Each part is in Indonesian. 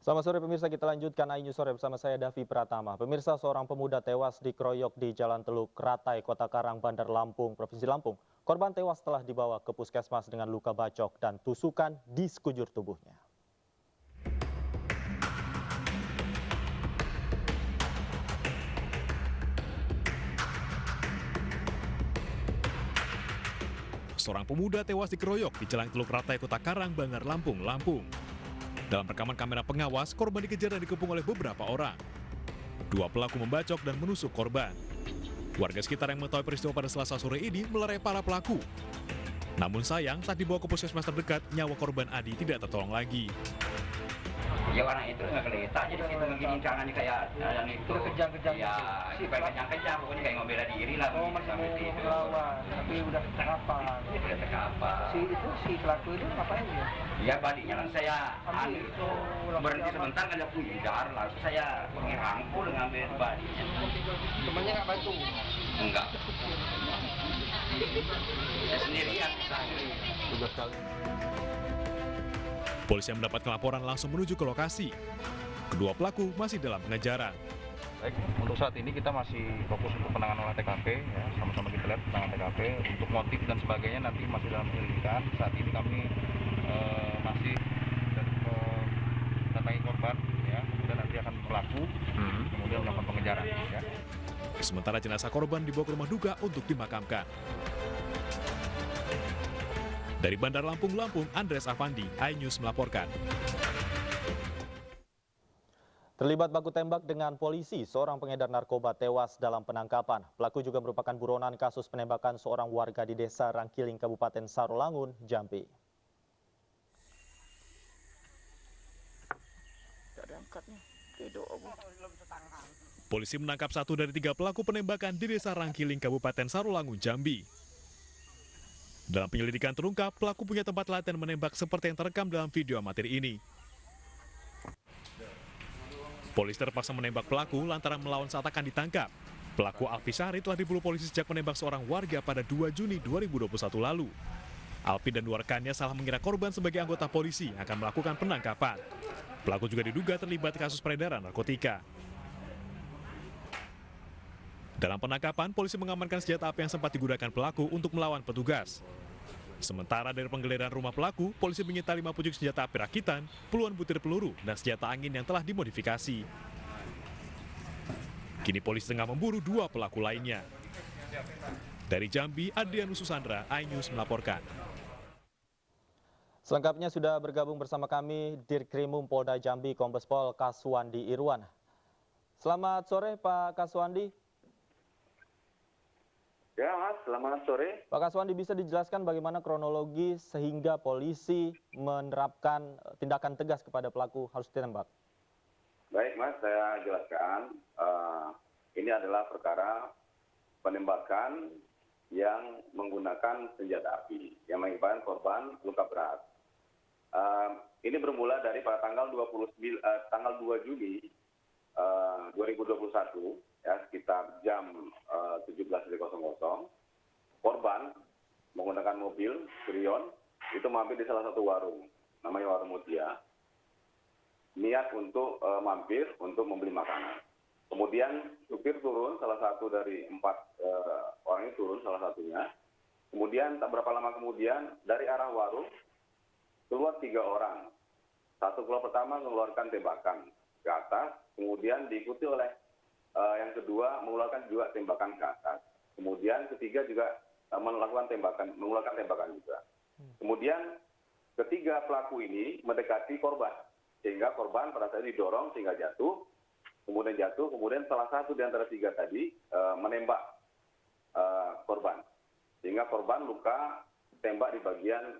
Selamat sore pemirsa, kita lanjutkan iNews Sore bersama saya Davi Pratama. Pemirsa, seorang pemuda tewas dikeroyok di Jalan Teluk Ratai, Kota Karang, Bandar Lampung, Provinsi Lampung. Korban tewas telah dibawa ke puskesmas dengan luka bacok dan tusukan di sekujur tubuhnya. Seorang pemuda tewas dikeroyok di Jalan Teluk Ratai, Kota Karang, Bandar Lampung, Lampung. Dalam rekaman kamera pengawas, korban dikejar dan dikepung oleh beberapa orang. Dua pelaku membacok dan menusuk korban. Warga sekitar yang mengetahui peristiwa pada Selasa sore ini melerai para pelaku. Namun sayang, saat dibawa ke puskesmas terdekat, nyawa korban Adi tidak tertolong lagi. Ya orang itu nggak kelihatan, jadi situ begini tangannya kayak yang itu. Kejang-kejang. Ya, kayak kejang-kejang, pokoknya kayak mau bela diri lah. Oh, masih mau melawan, tapi udah terkapar. Udah terkapar. Si pelaku itu ngapain ya? Ya baliknya kan saya ambil itu berhenti sebentar kan aku ngejar, langsung saya ngerangkul ngambil baliknya. Temannya nggak bantu? Enggak. Saya sendirian Tugas kali. Polisi yang mendapat laporan langsung menuju ke lokasi. Kedua pelaku masih dalam pengejaran. Baik, untuk saat ini kita masih fokus untuk penanganan olah TKP, ya, sama-sama kita lihat penanganan TKP. Untuk motif dan sebagainya nanti masih dalam penyelidikan. Saat ini kami masih mendatangi korban, ya, kemudian nanti akan pelaku, kemudian melakukan pengejaran. Ya. Sementara jenazah korban dibawa ke rumah duka untuk dimakamkan. Dari Bandar Lampung, Andres Avandi, iNews melaporkan. Terlibat baku tembak dengan polisi, seorang pengedar narkoba tewas dalam penangkapan. Pelaku juga merupakan buronan kasus penembakan seorang warga di Desa Rangkiling, Kabupaten Sarolangun, Jambi. Polisi menangkap satu dari 3 pelaku penembakan di Desa Rangkiling, Kabupaten Sarolangun, Jambi. Dalam penyelidikan terungkap, pelaku punya tempat latihan menembak seperti yang terekam dalam video amatir ini. Polisi terpaksa menembak pelaku lantaran melawan saat akan ditangkap. Pelaku Alpi Syahri telah diburu polisi sejak menembak seorang warga pada 2 Juni 2021 lalu. Alpi dan 2 rekannya salah mengira korban sebagai anggota polisi akan melakukan penangkapan. Pelaku juga diduga terlibat kasus peredaran narkotika. Dalam penangkapan, polisi mengamankan senjata api yang sempat digunakan pelaku untuk melawan petugas. Sementara dari penggeledahan rumah pelaku, polisi menyita 5 pucuk senjata api rakitan, puluhan butir peluru, dan senjata angin yang telah dimodifikasi. Kini polisi tengah memburu 2 pelaku lainnya. Dari Jambi, Adrianus Susandra, iNews melaporkan. Selengkapnya sudah bergabung bersama kami Dirkrimum Polda Jambi, Kombes Pol Kaswandi Irwan. Selamat sore Pak Kaswandi. Ya Mas, selamat sore. Pak Kaswandi, bisa dijelaskan bagaimana kronologi sehingga polisi menerapkan tindakan tegas kepada pelaku harus ditembak? Baik Mas, saya jelaskan. Ini adalah perkara penembakan yang menggunakan senjata api yang mengakibatkan korban luka berat. Ini bermula dari pada tanggal 2 Juli 2021. Ya, sekitar jam 17.00, korban menggunakan mobil Sirion itu mampir di salah satu warung, namanya Warung Mutia. Niat untuk mampir untuk membeli makanan. Kemudian supir turun, salah satu dari 4 orang itu turun, salah satunya. Kemudian tak berapa lama kemudian dari arah warung keluar 3 orang. Satu keluar pertama mengeluarkan tembakan ke atas, kemudian diikuti oleh yang kedua mengeluarkan juga tembakan ke atas. Kemudian ketiga juga mengeluarkan tembakan juga. Kemudian ketiga pelaku ini mendekati korban, sehingga korban pada saat didorong sehingga jatuh, kemudian salah satu di antara 3 tadi menembak korban, sehingga korban luka tembak di bagian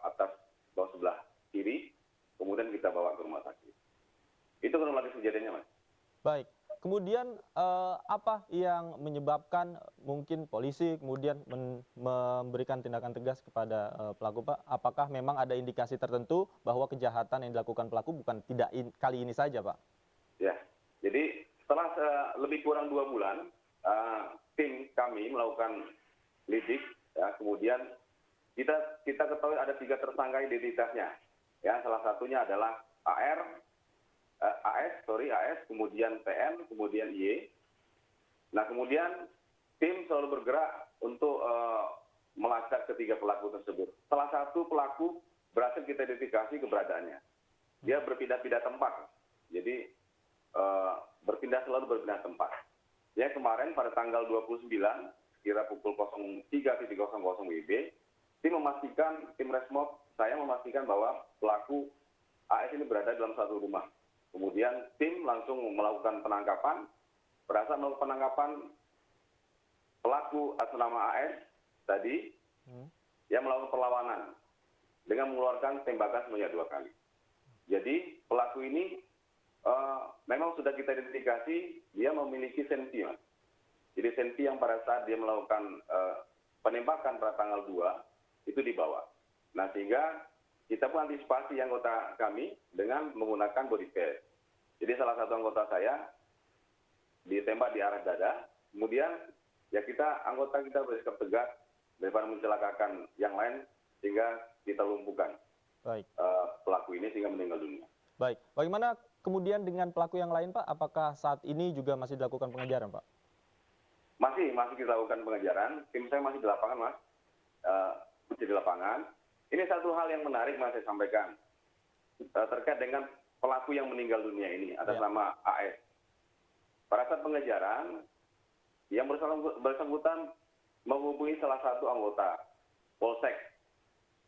atas bawah sebelah kiri, kemudian kita bawa ke rumah sakit. Itu kronologis kejadiannya, Mas. Baik. Kemudian apa yang menyebabkan mungkin polisi kemudian memberikan tindakan tegas kepada pelaku, Pak? Apakah memang ada indikasi tertentu bahwa kejahatan yang dilakukan pelaku bukan tidak kali ini saja, Pak? Ya, jadi setelah lebih kurang 2 bulan, tim kami melakukan lidik, ya, kemudian kita ketahui ada 3 tersangka identitasnya. Ya, salah satunya adalah AR, AS, kemudian PN, kemudian Y. Nah, kemudian tim selalu bergerak untuk melacak ketiga pelaku tersebut. Salah satu pelaku berhasil kita identifikasi keberadaannya. Dia berpindah-pindah tempat. Jadi selalu berpindah tempat. Ya, kemarin pada tanggal 29 kira pukul 03.00 WIB, tim Resmob saya memastikan bahwa pelaku AS ini berada dalam satu rumah. Kemudian tim langsung melakukan penangkapan. Berhasil melakukan penangkapan pelaku atas nama AS tadi yang melakukan perlawanan dengan mengeluarkan tembakan sebanyak 2 kali. Jadi pelaku ini memang sudah kita identifikasi, dia memiliki senpi, Mas. Jadi senpi yang pada saat dia melakukan penembakan pada tanggal 2 itu dibawa. Nah, sehingga kita pun antisipasi anggota kami dengan menggunakan body pass. Jadi salah satu anggota saya ditembak di arah dada, kemudian ya anggota kita bersikap tegas daripada mencelakakan yang lain sehingga kita lumpuhkan pelaku ini sehingga meninggal dunia. Baik, bagaimana kemudian dengan pelaku yang lain, Pak? Apakah saat ini juga masih dilakukan pengejaran, Pak? Masih kita lakukan pengejaran. Tim saya masih di lapangan, Mas. Masih di lapangan. Ini satu hal yang menarik, Mas, saya sampaikan. Terkait dengan pelaku yang meninggal dunia ini, atas nama AS. Pada saat pengejaran, yang bersangkutan menghubungi salah satu anggota Polsek.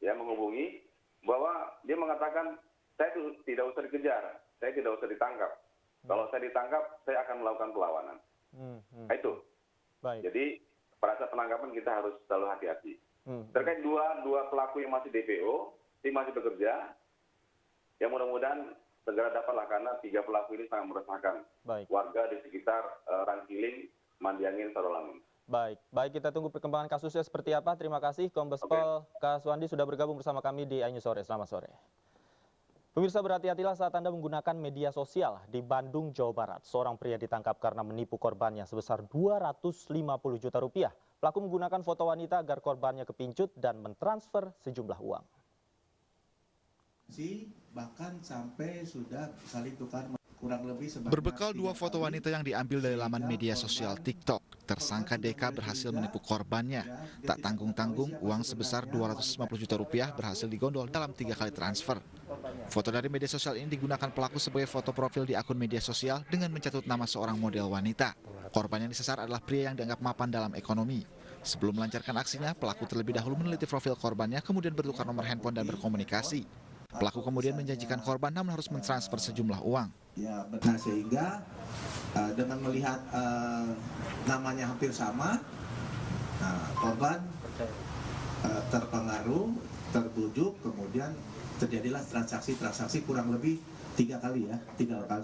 Ya, menghubungi bahwa dia mengatakan, saya tidak usah dikejar, saya tidak usah ditangkap. Kalau saya ditangkap, saya akan melakukan perlawanan. Nah, itu. Baik. Jadi pada saat penangkapan kita harus selalu hati-hati. Terkait dua pelaku yang masih DPO, tim masih bekerja. Ya, mudah-mudahan segera dapatlah karena 3 pelaku ini sangat meresahkan warga di sekitar Rangkiling, Mandiangin, Tarulangun. Baik, kita tunggu perkembangan kasusnya seperti apa. Terima kasih Kombes Pol Kaswandi sudah bergabung bersama kami di iNews Sore. Selamat sore. Pemirsa, berhati-hatilah saat Anda menggunakan media sosial. Di Bandung, Jawa Barat, seorang pria ditangkap karena menipu korbannya sebesar 250 juta rupiah. Pelaku menggunakan foto wanita agar korbannya kepincut dan mentransfer sejumlah uang. Bahkan sampai sudah saling tukar kurang lebih berbekal 2 foto wanita yang diambil dari laman media sosial TikTok, tersangka DK berhasil menipu korbannya. Tak tanggung-tanggung, uang sebesar 250 juta rupiah berhasil digondol dalam 3 kali transfer. Foto dari media sosial ini digunakan pelaku sebagai foto profil di akun media sosial dengan mencatut nama seorang model wanita. Korban yang disasar adalah pria yang dianggap mapan dalam ekonomi. Sebelum melancarkan aksinya, pelaku terlebih dahulu meneliti profil korbannya, kemudian bertukar nomor handphone dan berkomunikasi. Pelaku kemudian menjanjikan korban namun harus mentransfer sejumlah uang. Ya, benar, sehingga dengan melihat namanya hampir sama, korban terpengaruh, terbujuk, kemudian terjadilah transaksi kurang lebih 3 kali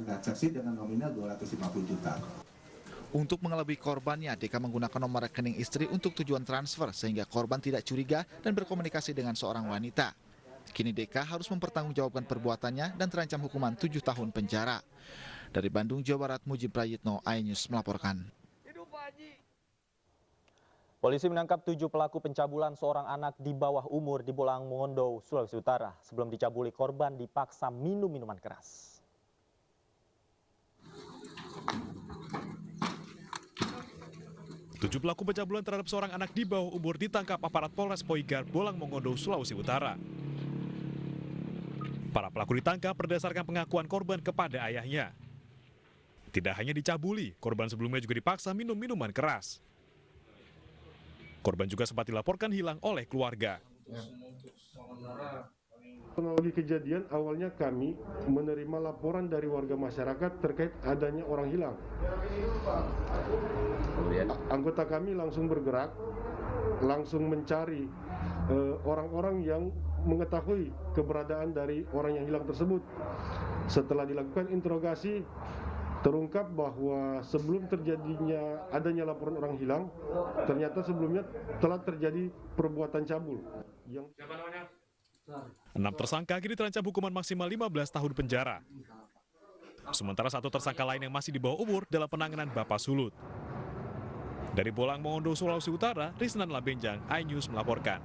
transaksi dengan nominal 250 juta. Untuk mengelabui korbannya, DK menggunakan nomor rekening istri untuk tujuan transfer sehingga korban tidak curiga dan berkomunikasi dengan seorang wanita. Kini DK harus mempertanggungjawabkan perbuatannya dan terancam hukuman 7 tahun penjara. Dari Bandung, Jawa Barat, Mujib Prayitno, iNews melaporkan. Polisi menangkap 7 pelaku pencabulan seorang anak di bawah umur di Bolang Mongondo, Sulawesi Utara. Sebelum dicabuli, korban dipaksa minum minuman keras. Tujuh pelaku pencabulan terhadap seorang anak di bawah umur ditangkap aparat Polres Poigar, Bolang Mongondo, Sulawesi Utara. Para pelaku ditangkap berdasarkan pengakuan korban kepada ayahnya. Tidak hanya dicabuli, korban sebelumnya juga dipaksa minum minuman keras. Korban juga sempat dilaporkan hilang oleh keluarga. Kronologi kejadian awalnya kami menerima laporan dari warga masyarakat terkait adanya orang hilang. Anggota kami langsung bergerak, langsung mencari orang-orang yang mengetahui keberadaan dari orang yang hilang tersebut. Setelah dilakukan interogasi, terungkap bahwa sebelum terjadinya adanya laporan orang hilang, ternyata sebelumnya telah terjadi perbuatan cabul. 6 tersangka kini terancam hukuman maksimal 15 tahun penjara. Sementara 1 tersangka lain yang masih di bawah umur dalam penanganan Bapak Sulut. Dari Bolang Mongondo, Sulawesi Utara, Risnan Labenjang, iNews melaporkan.